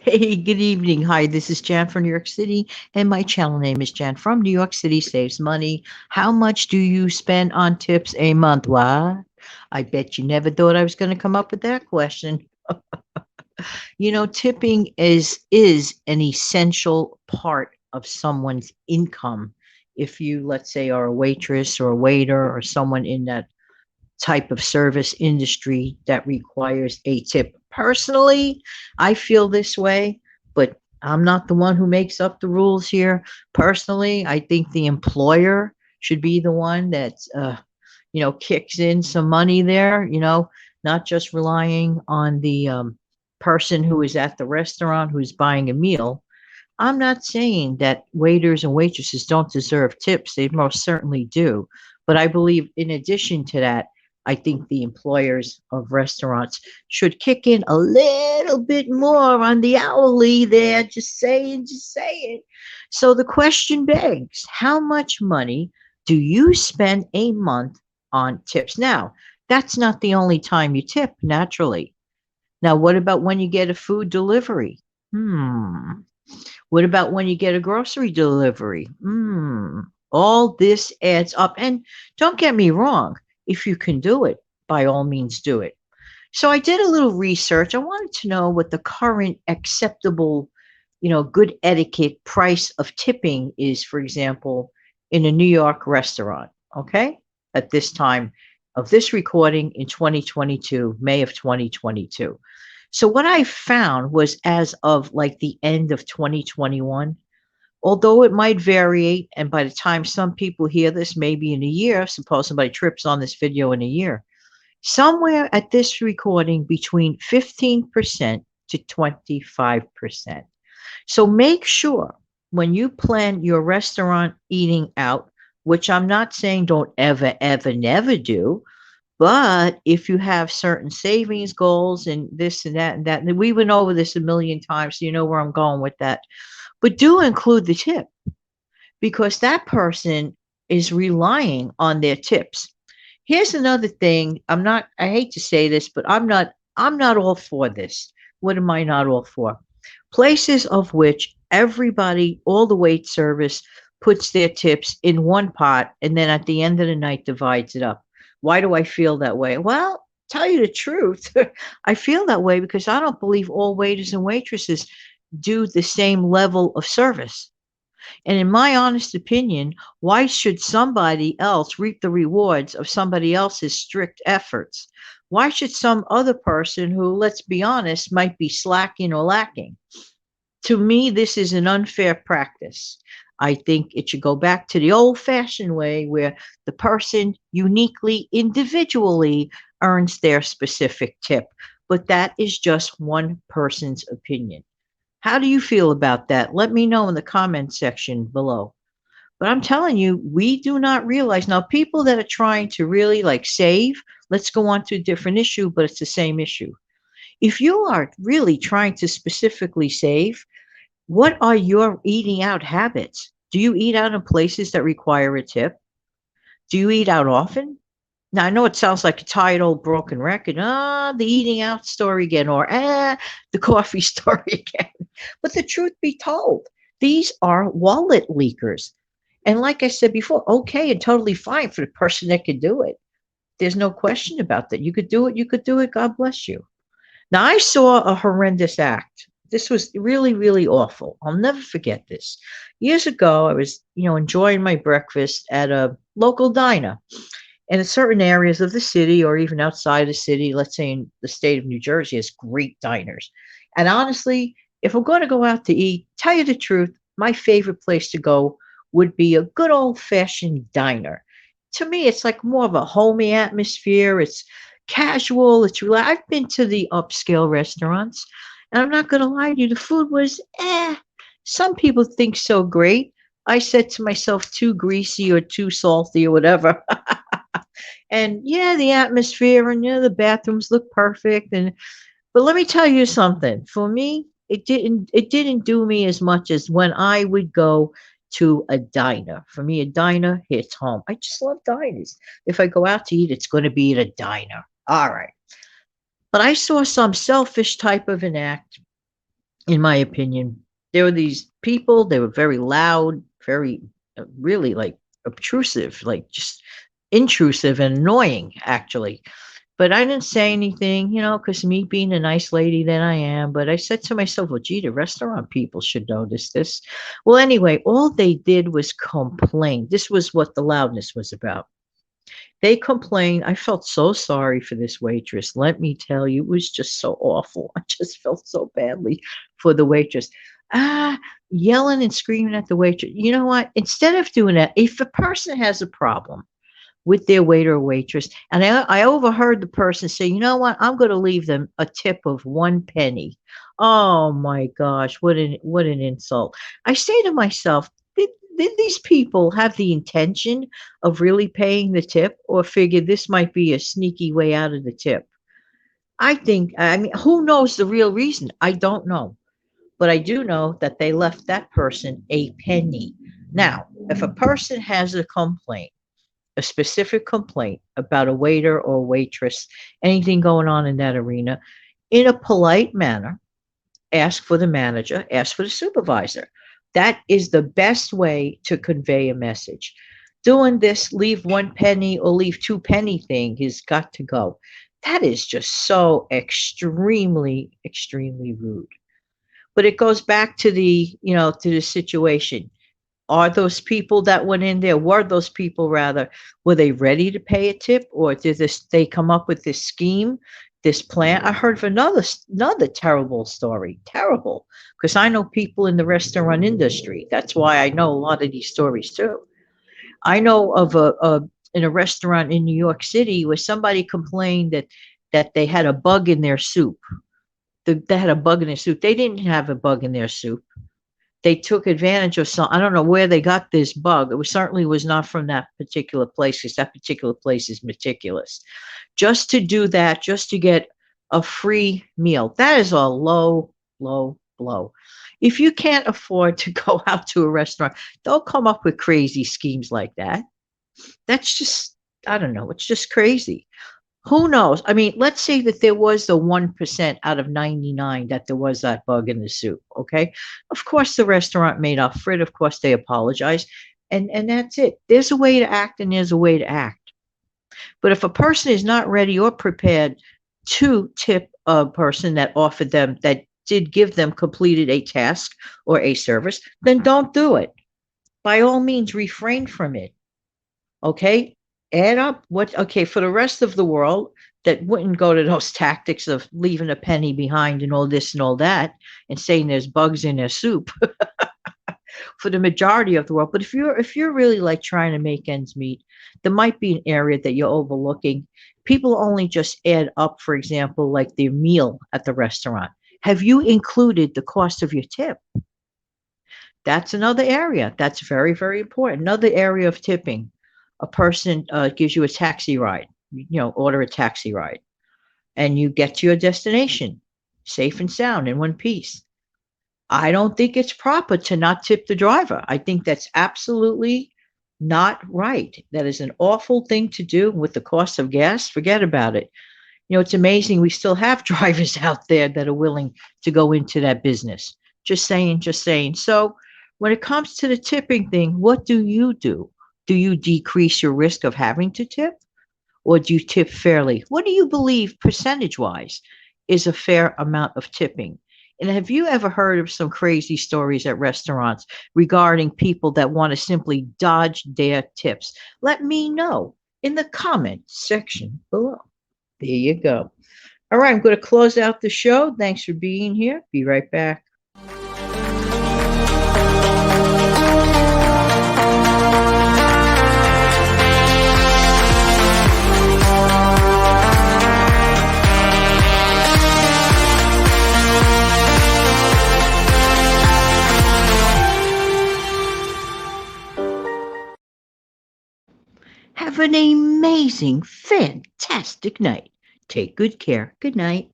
Hey, good evening. Hi, this is Jan from New York City, and my channel name is Jan from New York City Saves Money. How much do you spend on tips a month? What? I bet you never thought I was going to come up with that question. Tipping is an essential part of someone's income. If you, let's say, are a waitress or a waiter or someone in that type of service industry that requires a tip. Personally, I feel this way, but I'm not the one who makes up the rules here. Personally, I think the employer should be the one that kicks in some money there, not just relying on the person who is at the restaurant who's buying a meal. I'm not saying that waiters and waitresses don't deserve tips. They most certainly do. But I believe, in addition to that, I think the employers of restaurants should kick in a little bit more on the hourly there. Just saying, just saying. So the question begs, how much money do you spend a month on tips? Now, that's not the only time you tip, naturally. Now, what about when you get a food delivery? Hmm. What about when you get a grocery delivery? All this adds up. And don't get me wrong, if you can do it, by all means do it. So I did a little research. I wanted to know what the current acceptable, good etiquette price of tipping is, for example, in a New York restaurant. Okay. At this time of this recording in 2022, May of 2022. So what I found was, as of like the end of 2021, although it might vary, and by the time some people hear this, maybe in a year, suppose somebody trips on this video in a year, somewhere at this recording between 15% to 25%. So make sure when you plan your restaurant eating out, which I'm not saying don't ever, ever, never do, but if you have certain savings goals and this and that, and we went over this a million times, so you know where I'm going with that. But do include the tip, because that person is relying on their tips. Here's another thing. I hate to say this, but I'm not all for this. What am I not all for? Places of which everybody, all the wait service, puts their tips in one pot and then at the end of the night divides it up. Why do I feel that way? Well, tell you the truth, I feel that way because I don't believe all waiters and waitresses do the same level of service. And in my honest opinion, why should somebody else reap the rewards of somebody else's strict efforts? Why should some other person who, let's be honest, might be slacking or lacking? To me, this is an unfair practice. I think it should go back to the old fashioned way where the person uniquely, individually earns their specific tip. But that is just one person's opinion. How do you feel about that? Let me know in the comment section below. But I'm telling you, we do not realize now, people that are trying to really like save, let's go on to a different issue, but it's the same issue. If you are really trying to specifically save, what are your eating out habits? Do you eat out in places that require a tip? Do you eat out often? Now, I know it sounds like a tired old broken record. Ah, the eating out story again, or the coffee story again. But the truth be told, these are wallet leakers. And like I said before, okay and totally fine for the person that could do it. There's no question about that. You could do it. You could do it. God bless you. Now, I saw a horrendous act. This was really, really awful. I'll never forget this. Years ago, I was, enjoying my breakfast at a local diner. And in certain areas of the city or even outside the city, let's say in the state of New Jersey, has great diners. And honestly, if I'm going to go out to eat, tell you the truth, my favorite place to go would be a good old fashioned diner. To me, it's like more of a homey atmosphere. It's casual. It's relaxed. I've been to the upscale restaurants, and I'm not going to lie to you, the food was Some people think so great. I said to myself, too greasy or too salty or whatever. And yeah, the atmosphere and the bathrooms look perfect. And but let me tell you something. For me, it didn't do me as much as when I would go to a diner. For me, a diner hits home. I just love diners. If I go out to eat, it's going to be at a diner. All right. But I saw some selfish type of an act. in my opinion. There were these people, they were very loud, very, really like obtrusive, like just intrusive and annoying, actually. But I didn't say anything, because me being a nice lady that I am. But I said to myself, well, gee, the restaurant people should notice this. Well, anyway, all they did was complain. This was what the loudness was about. They complained. I felt so sorry for this waitress. Let me tell you, it was just so awful. I just felt so badly for the waitress. Ah, yelling and screaming at the waitress. You know what? Instead of doing that, if a person has a problem with their waiter or waitress, and I overheard the person say, you know what? I'm going to leave them a tip of 1 penny. Oh my gosh, what an insult! I say to myself, did these people have the intention of really paying the tip, or figure this might be a sneaky way out of the tip? I mean, who knows the real reason? I don't know. But I do know that they left that person a penny. Now, if a person has a specific complaint about a waiter or waitress, anything going on in that arena, in a polite manner, ask for the manager, ask for the supervisor. That is the best way to convey a message. Doing this leave 1 penny or leave 2 penny thing has got to go. That is just so extremely, extremely rude. But it goes back to the situation. Are those people that went in there, were those people rather, were they ready to pay a tip, or did they come up with this scheme, this plan? I heard of another terrible story, terrible, because I know people in the restaurant industry. That's why I know a lot of these stories too. I know of a in a restaurant in New York City where somebody complained that they had a bug in their soup. They had a bug in their soup. They didn't have a bug in their soup. They took advantage of some. I don't know where they got this bug. It was certainly was not from that particular place, because that particular place is meticulous. Just to do that, just to get a free meal, that is a low, low blow. If you can't afford to go out to a restaurant, don't come up with crazy schemes like that. That's just, I don't know, it's just crazy. Who knows? I mean, let's say that there was the 1% out of 99 that there was that bug in the soup. Okay. Of course, the restaurant made up for it. Of course, they apologized. And that's it. There's a way to act and there's a way to act. But if a person is not ready or prepared to tip a person that offered them, that did give them completed a task or a service, then don't do it. By all means, refrain from it. Okay, add up what, okay, for the rest of the world that wouldn't go to those tactics of leaving a penny behind and all this and all that, and saying there's bugs in their soup, for the majority of the world. But if you're really like trying to make ends meet, there might be an area that you're overlooking. People only just add up, for example, like their meal at the restaurant. Have you included the cost of your tip? That's another area that's very, very important. Another area of tipping. A person gives you a taxi ride, order a taxi ride, and you get to your destination safe and sound in one piece. I don't think it's proper to not tip the driver. I think that's absolutely not right. That is an awful thing to do with the cost of gas. Forget about it. It's amazing we still have drivers out there that are willing to go into that business. Just saying, just saying. So, when it comes to the tipping thing, what do you do? Do you decrease your risk of having to tip, or do you tip fairly? What do you believe, percentage wise, is a fair amount of tipping? And have you ever heard of some crazy stories at restaurants regarding people that want to simply dodge their tips? Let me know in the comment section below. There you go. All right, I'm going to close out the show. Thanks for being here. Be right back. Have an amazing, fantastic night. Take good care. Good night.